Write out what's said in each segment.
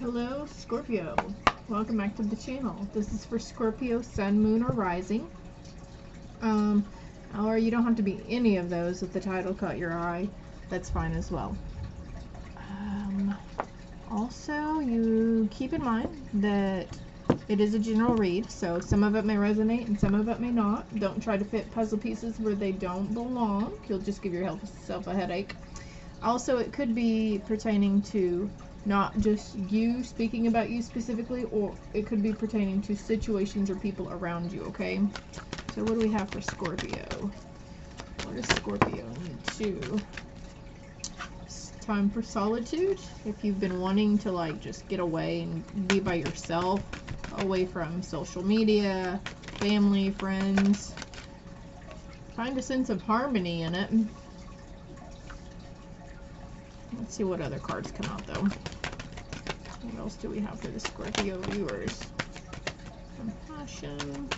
Hello, Scorpio. Welcome back to the channel. This is for Scorpio, Sun, Moon, or Rising. Or you don't have to be any of those if the title caught your eye. That's fine as well. Also, you keep in mind that it is a general read, so some of it may resonate and some of it may not. Don't try to fit puzzle pieces where they don't belong. You'll just give yourself a headache. Also, it could be pertaining to not just you, speaking about you specifically, or it could be pertaining to situations or people around you, okay? So what do we have for Scorpio? What does Scorpio need to? It's time for solitude. If you've been wanting to like just get away and be by yourself, away from social media, family, friends, find a sense of harmony in it. Let's see what other cards come out though. What else do we have for the Scorpio viewers? Compassion.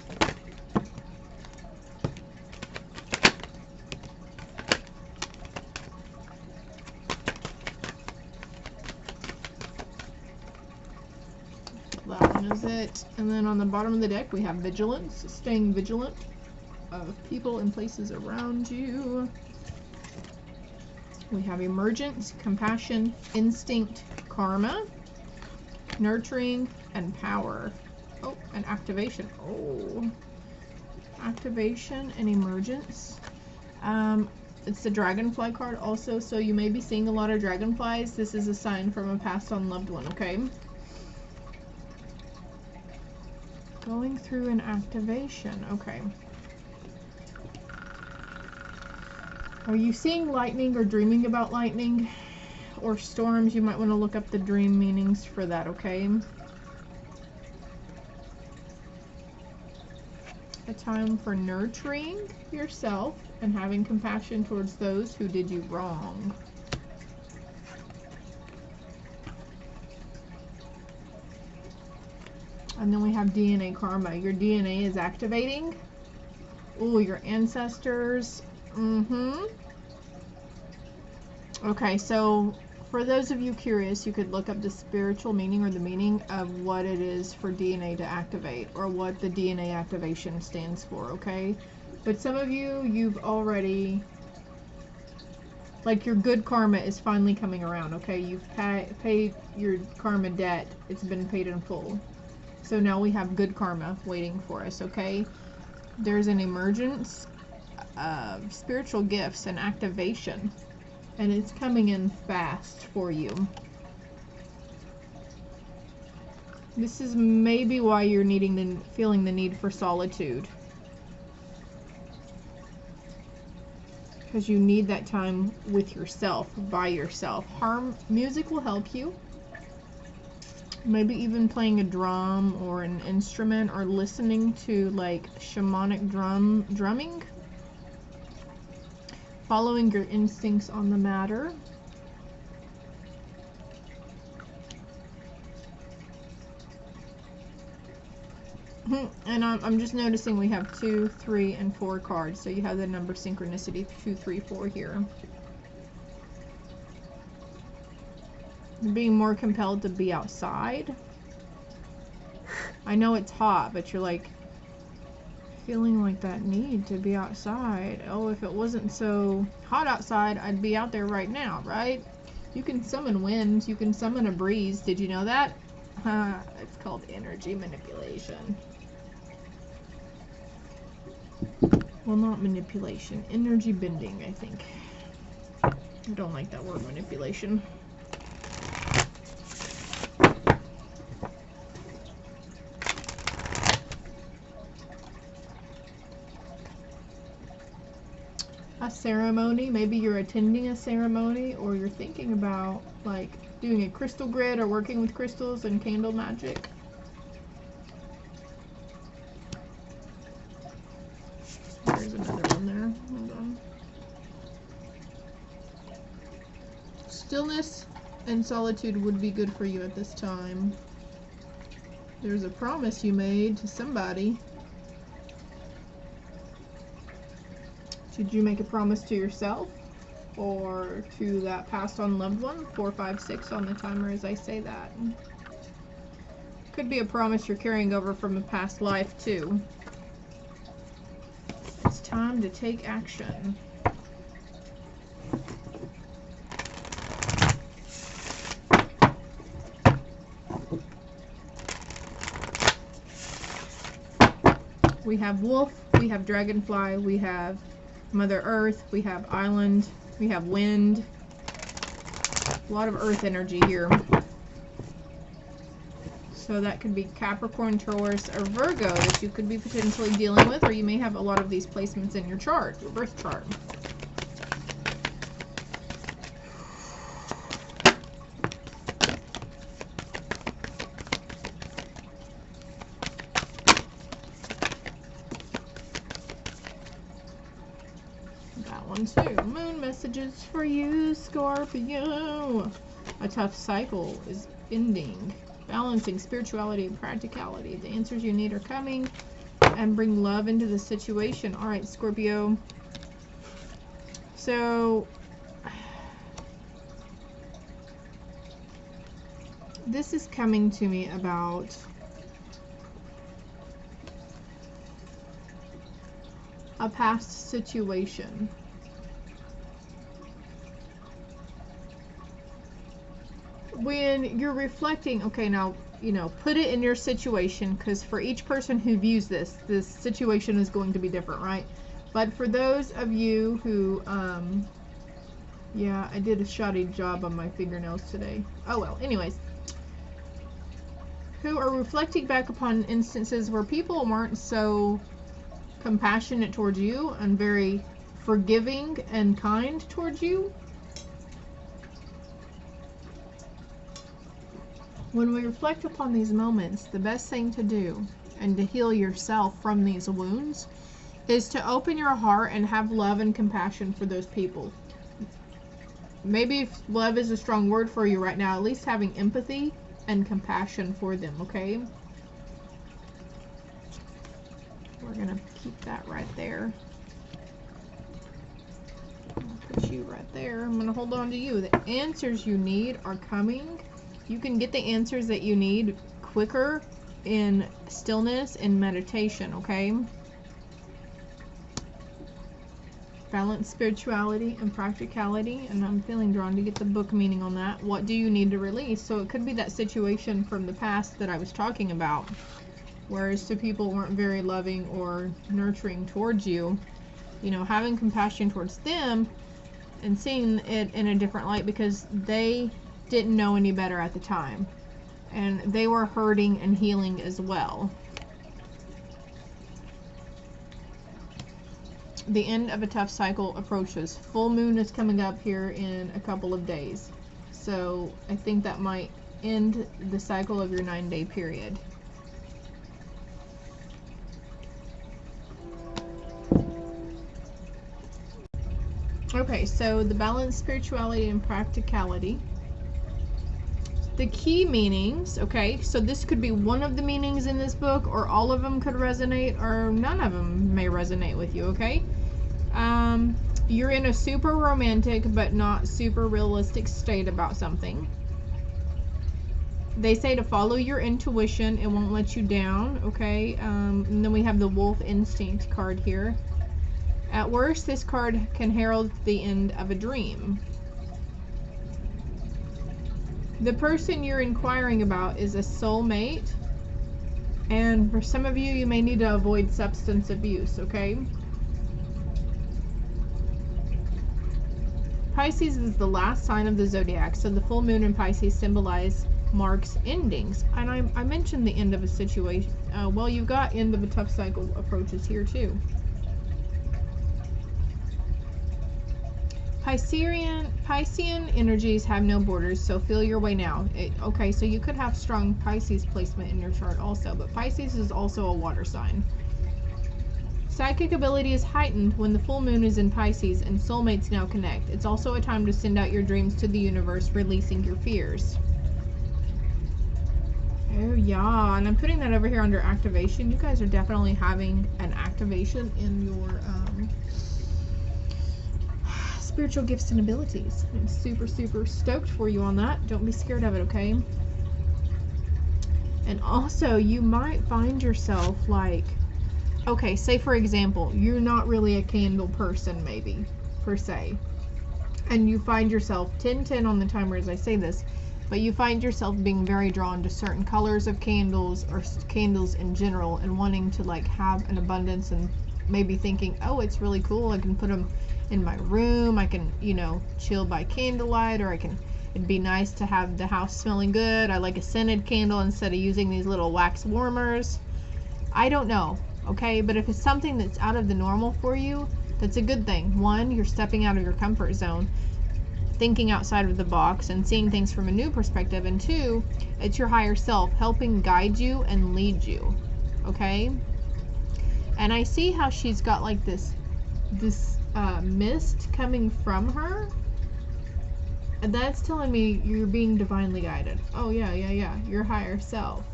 That one is it. And then on the bottom of the deck we have vigilance, staying vigilant of people and places around you. We have emergence, compassion, instinct, karma, nurturing, and power. Oh, and activation. Oh, activation and emergence. It's the dragonfly card also, so you may be seeing a lot of dragonflies. This is a sign from a passed on loved one, okay? Going through an activation, okay. Are you seeing lightning or dreaming about lightning or storms? You might want to look up the dream meanings for that, okay? A time for nurturing yourself and having compassion towards those who did you wrong. And then we have DNA karma. Your DNA is activating. Ooh, your ancestors. Okay, so for those of you curious, you could look up the spiritual meaning or the meaning of what it is for DNA to activate, or what the DNA activation stands for, okay? But some of you, you've already, like, your good karma is finally coming around, okay? You've paid your karma debt. It's been paid in full. So now we have good karma waiting for us, okay? There's an emergence of spiritual gifts and activation, and it's coming in fast for you. This is maybe why you're feeling the need for solitude, because you need that time with yourself, by yourself. Music will help you. Maybe even playing a drum or an instrument, or listening to like shamanic drumming. Following your instincts on the matter. And I'm just noticing we have 2, 3, and 4 cards. So you have the number synchronicity 2, 3, 4 here. Being more compelled to be outside. I know it's hot, but you're like feeling like that need to be outside. Oh, if it wasn't so hot outside, I'd be out there right now, right? You can summon winds, you can summon a breeze. Did you know that? It's called energy manipulation. Well, not manipulation, energy bending, I think. I don't like that word, manipulation. A ceremony, maybe you're attending a ceremony, or you're thinking about like doing a crystal grid or working with crystals and candle magic. There's another one there. Hold on. Stillness and solitude would be good for you at this time. There's a promise you made to somebody. Did you make a promise to yourself or to that passed on loved one? 4, 5, 6 on the timer as I say that. Could be a promise you're carrying over from a past life too. It's time to take action. We have wolf, we have dragonfly, we have Mother Earth, we have island, we have wind. A lot of earth energy here. So that could be Capricorn, Taurus, or Virgo that you could be potentially dealing with, or you may have a lot of these placements in your chart, your birth chart. Too. Moon messages for you, Scorpio. A tough cycle is ending. Balancing spirituality and practicality. The answers you need are coming, and bring love into the situation. All right, Scorpio. So this is coming to me about a past situation. When you're reflecting, okay, now, you know, put it in your situation, because for each person who views this situation is going to be different, right? But for those of you who, yeah, I did a shoddy job on my fingernails today. Oh well, anyways. Who are reflecting back upon instances where people weren't so compassionate towards you and very forgiving and kind towards you. When we reflect upon these moments, the best thing to do and to heal yourself from these wounds is to open your heart and have love and compassion for those people. Maybe if love is a strong word for you right now, at least having empathy and compassion for them, okay? We're going to keep that right there. I'll put you right there. I'm going to hold on to you. The answers you need are coming. You can get the answers that you need quicker in stillness and meditation, okay? Balance spirituality and practicality, and I'm feeling drawn to get the book meaning on that. What do you need to release? So it could be that situation from the past that I was talking about, whereas two people weren't very loving or nurturing towards you. You know, having compassion towards them and seeing it in a different light, because they didn't know any better at the time, and they were hurting and healing as well. The end of a tough cycle approaches. Full moon is coming up here in a couple of days, so I think that might end the cycle of your 9-day period. Okay, so the balance, spirituality, and practicality. The key meanings, okay, so this could be one of the meanings in this book, or all of them could resonate, or none of them may resonate with you, okay? You're in a super romantic but not super realistic state about something. They say to follow your intuition, it won't let you down, okay? And then we have the wolf instinct card here. At worst, this card can herald the end of a dream. The person you're inquiring about is a soulmate, and for some of you, you may need to avoid substance abuse, okay? Pisces is the last sign of the zodiac, so the full moon in Pisces symbolize marks endings. And I mentioned the end of a situation. Well, you've got end of a tough cycle approaches here too. Piscean energies have no borders, so feel your way now. Okay, so you could have strong Pisces placement in your chart also, but Pisces is also a water sign. Psychic ability is heightened when the full moon is in Pisces and soulmates now connect. It's also a time to send out your dreams to the universe, releasing your fears. Oh yeah, and I'm putting that over here under activation. You guys are definitely having an activation in your spiritual gifts and abilities. I'm super, super stoked for you on that. Don't be scared of it, okay? And also, you might find yourself like, okay, say for example, you're not really a candle person, maybe, per se. And you find yourself 10-10 on the timer as I say this, but you find yourself being very drawn to certain colors of candles or candles in general and wanting to like have an abundance and maybe thinking, oh, it's really cool. I can put them in my room. I can, you know, chill by candlelight, or it'd be nice to have the house smelling good. I like a scented candle instead of using these little wax warmers. I don't know, okay? But if it's something that's out of the normal for you, that's a good thing. One, you're stepping out of your comfort zone, thinking outside of the box and seeing things from a new perspective. And two, it's your higher self helping guide you and lead you, okay? And I see how she's got like this mist coming from her. And that's telling me you're being divinely guided. Oh, yeah, your higher self.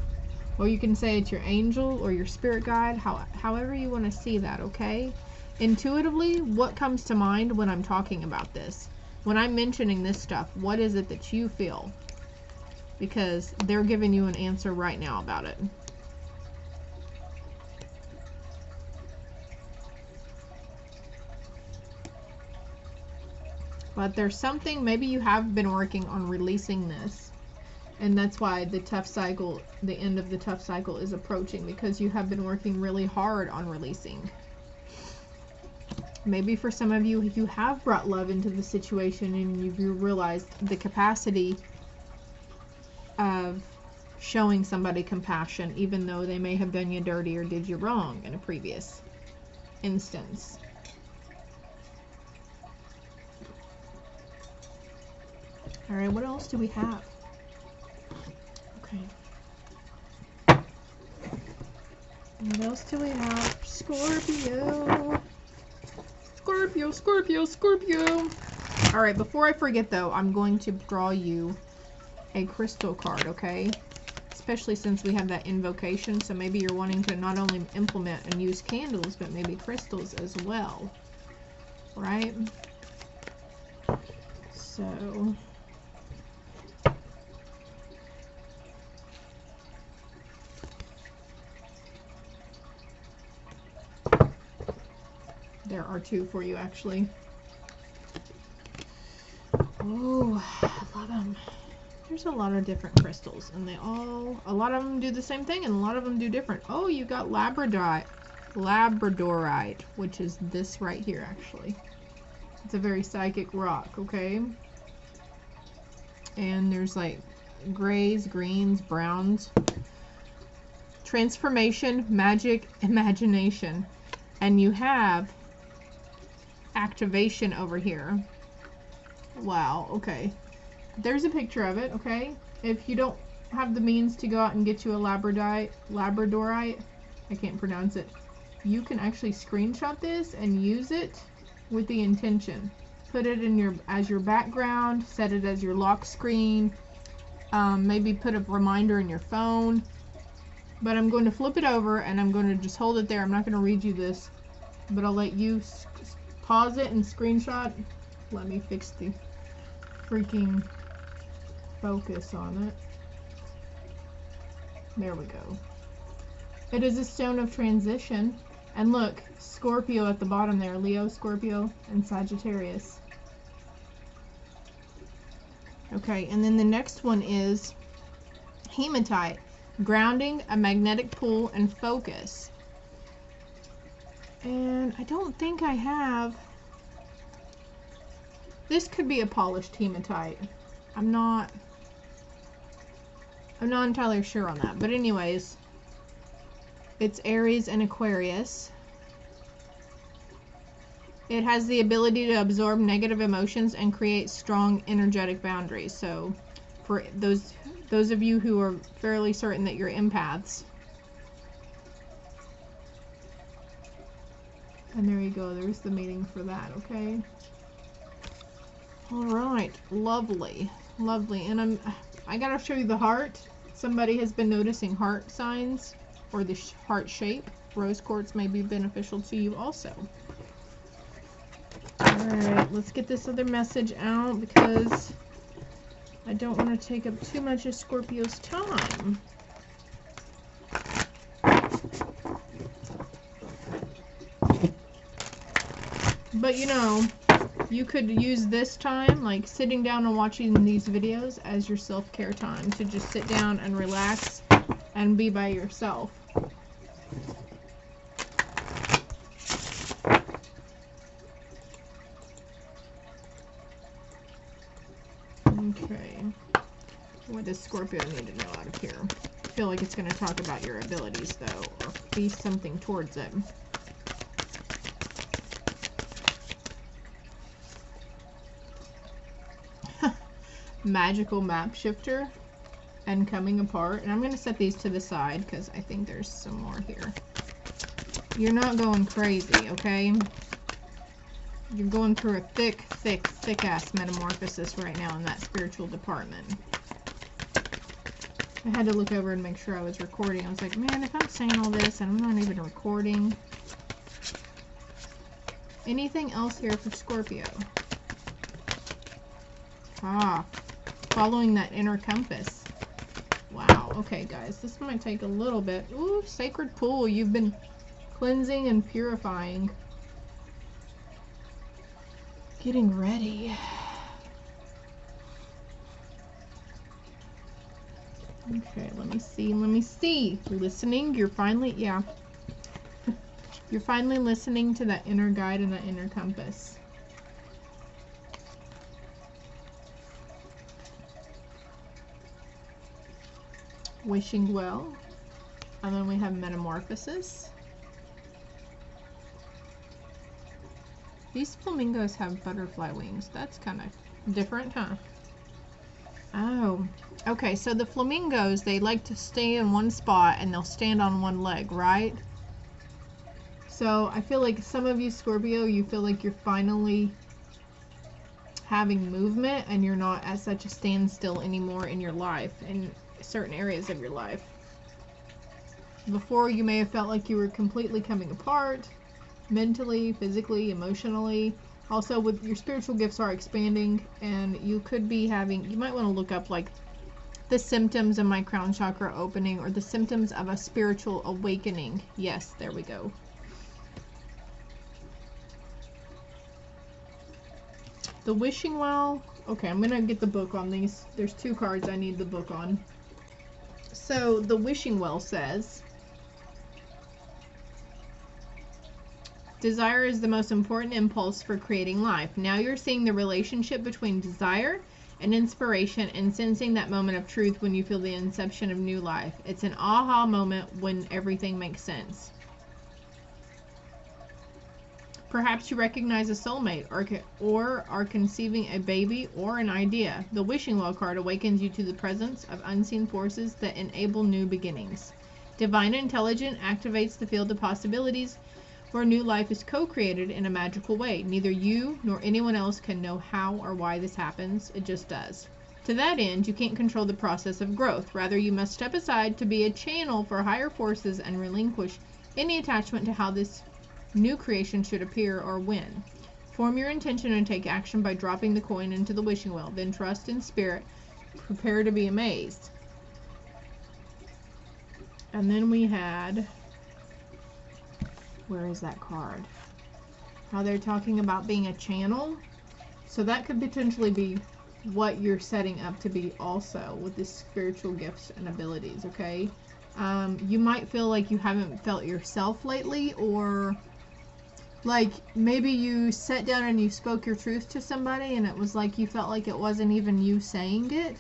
Or you can say it's your angel or your spirit guide, however you want to see that, okay? Intuitively, what comes to mind when I'm talking about this? When I'm mentioning this stuff, what is it that you feel? Because they're giving you an answer right now about it. But there's something, maybe you have been working on releasing this. And that's why the tough cycle, the end of the tough cycle is approaching, because you have been working really hard on releasing. Maybe for some of you, you have brought love into the situation and you've realized the capacity of showing somebody compassion, even though they may have done you dirty or did you wrong in a previous instance. All right, what else do we have? Okay. What else do we have? Scorpio. Scorpio. All right, before I forget though, I'm going to draw you a crystal card, okay? Especially since we have that invocation, so maybe you're wanting to not only implement and use candles, but maybe crystals as well, right? So... there are two for you, actually. Oh, I love them. There's a lot of different crystals, and a lot of them do the same thing, and a lot of them do different. Oh, you got labradorite, which is this right here, actually. It's a very psychic rock, okay? And there's like grays, greens, browns. Transformation, magic, imagination. And you have activation over here. Wow, okay. There's a picture of it, okay? If you don't have the means to go out and get you a labradorite, I can't pronounce it, you can actually screenshot this and use it with the intention. Put it in as your background, set it as your lock screen, maybe put a reminder in your phone. But I'm going to flip it over and I'm going to just hold it there. I'm not going to read you this, but I'll let you pause it and screenshot. Let me fix the freaking focus on it. There we go. It is a stone of transition. And look, Scorpio at the bottom there. Leo, Scorpio, and Sagittarius. Okay, and then the next one is Hematite. Grounding, a magnetic pull, and focus. And I don't think I have... This could be a polished hematite. I'm not entirely sure on that. But anyways, it's Aries and Aquarius. It has the ability to absorb negative emotions and create strong energetic boundaries. So for those of you who are fairly certain that you're empaths. And there you go. There's the meaning for that, okay? All right. Lovely. Lovely. And I got to show you the heart. Somebody has been noticing heart signs or the heart shape. Rose quartz may be beneficial to you also. All right. Let's get this other message out because I don't want to take up too much of Scorpio's time. But you know, you could use this time, like sitting down and watching these videos, as your self-care time, to just sit down and relax and be by yourself. Okay. What does Scorpio need to know out of here? I feel like it's going to talk about your abilities, though, or be something towards it. Magical map shifter and coming apart. And I'm going to set these to the side because I think there's some more here. You're not going crazy, okay? You're going through a thick ass metamorphosis right now in that spiritual department. I had to look over and make sure I was recording. I was like, man, if I'm saying all this and I'm not even recording. Anything else here for Scorpio? Ah, following that inner compass. Wow. Okay, guys, this might take a little bit. Ooh, sacred pool. You've been cleansing and purifying. Getting ready. Okay, let me see. Listening. You're finally, yeah. You're finally listening to that inner guide and that inner compass. Wishing well. And then we have Metamorphosis. These flamingos have butterfly wings. That's kind of different, huh? Oh. Okay, so the flamingos, they like to stay in one spot and they'll stand on one leg, right? So I feel like some of you, Scorpio, you feel like you're finally having movement and you're not at such a standstill anymore in your life, in certain areas of your life. Before, you may have felt like you were completely coming apart, mentally, physically, emotionally. Also, with your spiritual gifts are expanding, and you could be having, you might want to look up like the symptoms of my crown chakra opening or the symptoms of a spiritual awakening. Yes, there we go. The wishing well. Okay, I'm gonna get the book on these. There's two cards I need the book on. So the wishing well says, desire is the most important impulse for creating life. Now you're seeing the relationship between desire and inspiration and sensing that moment of truth when you feel the inception of new life. It's an aha moment when everything makes sense. Perhaps you recognize a soulmate or are conceiving a baby or an idea. The wishing well card awakens you to the presence of unseen forces that enable new beginnings. Divine intelligence activates the field of possibilities where new life is co-created in a magical way. Neither you nor anyone else can know how or why this happens. It just does. To that end, you can't control the process of growth. Rather, you must step aside to be a channel for higher forces and relinquish any attachment to how this new creation should appear or when. Form your intention and take action by dropping the coin into the wishing well. Then trust in spirit. Prepare to be amazed. And then we had, where is that card? How they're talking about being a channel. So that could potentially be what you're setting up to be also with the spiritual gifts and abilities, okay? You might feel like you haven't felt yourself lately, or like maybe you sat down and you spoke your truth to somebody and it was like you felt like it wasn't even you saying it.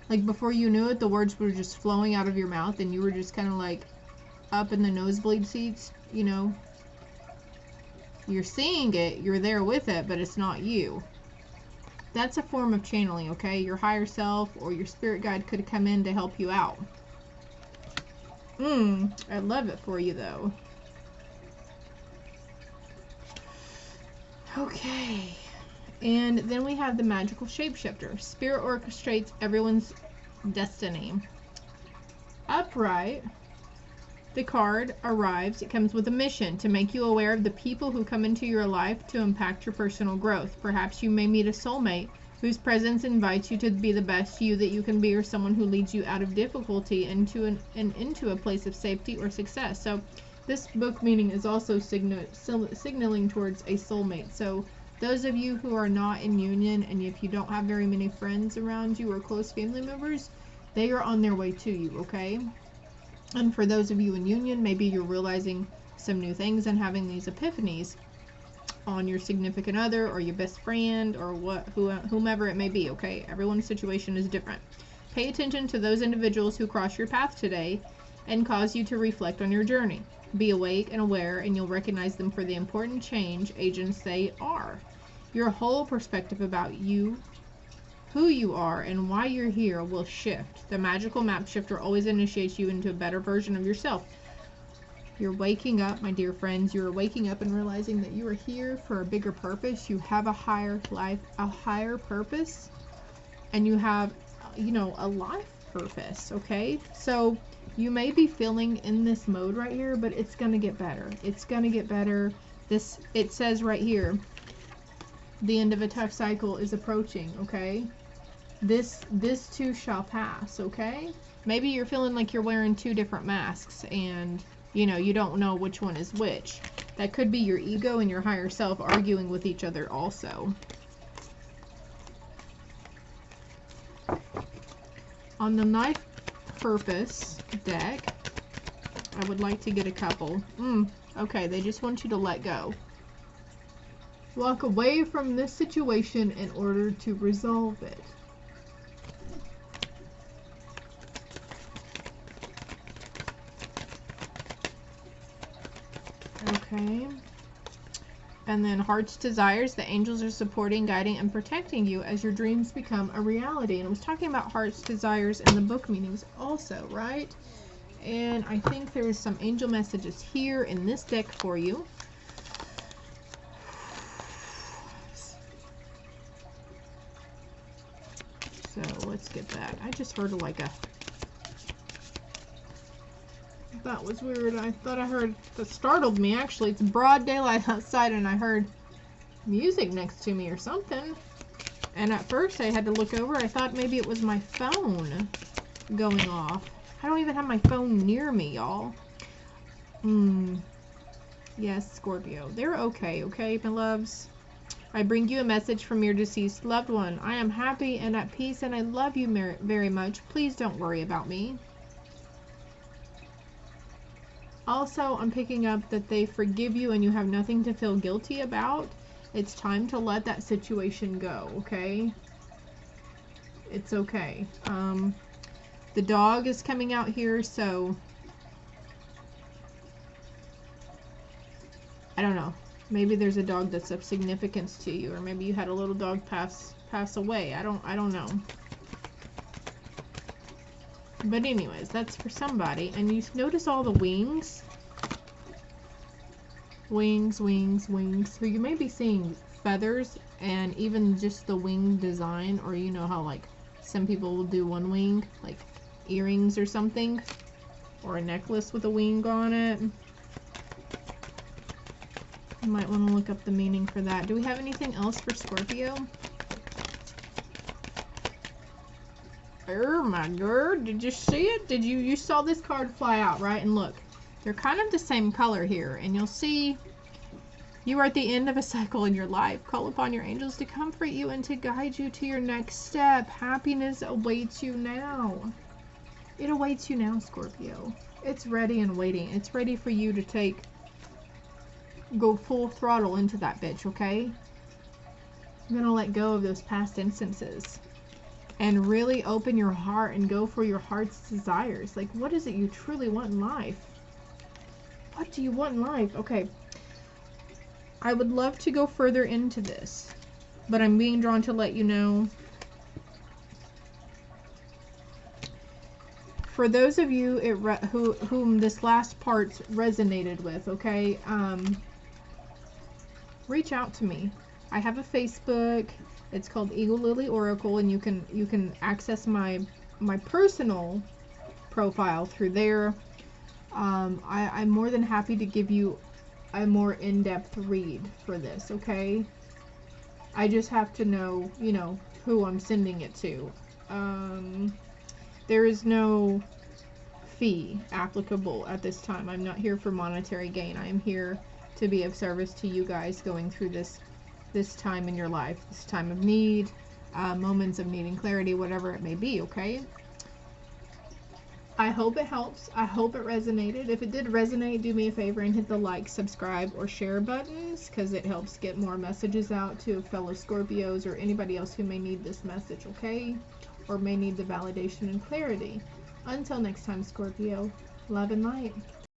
Like before you knew it, the words were just flowing out of your mouth and you were just kind of like up in the nosebleed seats, you know. You're seeing it, you're there with it, but it's not you. That's a form of channeling, okay? Your higher self or your spirit guide could come in to help you out. I love it for you though. Okay, and then we have the magical shapeshifter. Spirit orchestrates everyone's destiny. Upright, the card arrives. It comes with a mission to make you aware of the people who come into your life to impact your personal growth. Perhaps you may meet a soulmate whose presence invites you to be the best you that you can be, or someone who leads you out of difficulty into a place of safety or success. So this book meaning is also signaling towards a soulmate. So those of you who are not in union, and if you don't have very many friends around you or close family members, they are on their way to you, okay? And for those of you in union, maybe you're realizing some new things and having these epiphanies on your significant other or your best friend or whomever it may be, okay? Everyone's situation is different. Pay attention to those individuals who cross your path today and cause you to reflect on your journey. Be awake and aware, and you'll recognize them for the important change agents they are. Your whole perspective about you, who you are, and why you're here will shift. The magical map shifter always initiates you into a better version of yourself. You're waking up, my dear friends. You're waking up and realizing that you are here for a bigger purpose. You have a higher life, a higher purpose, and you have, you know, a life purpose, okay? So you may be feeling in this mode right here, but it's going to get better. It's going to get better. It says right here, the end of a tough cycle is approaching, okay? This too shall pass, okay? Maybe you're feeling like you're wearing two different masks and, you know, you don't know which one is which. That could be your ego and your higher self arguing with each other also. On the Life Purpose deck, I would like to get a couple. Okay, they just want you to let go. Walk away from this situation in order to resolve it. Okay. And then Heart's Desires, the angels are supporting, guiding, and protecting you as your dreams become a reality. And I was talking about Heart's Desires in the book meanings also, right? And I think there's some angel messages here in this deck for you. So let's get that. I just heard like a... That was weird. I thought I heard... That startled me, actually. It's broad daylight outside and I heard music next to me or something. And at first I had to look over. I thought maybe it was my phone going off. I don't even have my phone near me, y'all. Yes, Scorpio. They're okay, okay, my loves? I bring you a message from your deceased loved one. I am happy and at peace and I love you very much. Please don't worry about me. Also, I'm picking up that they forgive you and you have nothing to feel guilty about. It's time to let that situation go, okay? It's okay. The dog is coming out here, so I don't know. Maybe there's a dog that's of significance to you, or maybe you had a little dog pass away. I don't know. But anyways, that's for somebody. And you notice all the wings. Wings, wings, wings. So you may be seeing feathers and even just the wing design, or you know how like some people will do one wing, like earrings or something, or a necklace with a wing on it. You might want to look up the meaning for that. Do we have anything else for Scorpio? Oh my god, did you see it? You saw this card fly out, right? And look, they're kind of the same color here, and you'll see you are at the end of a cycle in your life. Call upon your angels to comfort you and to guide you to your next step. Happiness awaits you now. It awaits you now, Scorpio. It's ready and waiting. It's ready for you to go full throttle into that bitch, okay? I'm gonna let go of those past instances and really open your heart and go for your heart's desires. Like, what is it you truly want in life? What do you want in life? Okay. I would love to go further into this, but I'm being drawn to let you know. For those of you whom this last part resonated with, okay, reach out to me. I have a Facebook. It's called Eagle Lily Oracle, and you can access my personal profile through there. I'm more than happy to give you a more in-depth read for this, okay? I just have to know, you know, who I'm sending it to. There is no fee applicable at this time. I'm not here for monetary gain. I am here to be of service to you guys going through this time in your life, this time of need, moments of needing clarity, whatever it may be, okay? I hope it helps. I hope it resonated. If it did resonate, do me a favor and hit the like, subscribe, or share buttons, because it helps get more messages out to fellow Scorpios or anybody else who may need this message, okay? Or may need the validation and clarity. Until next time, Scorpio, love and light.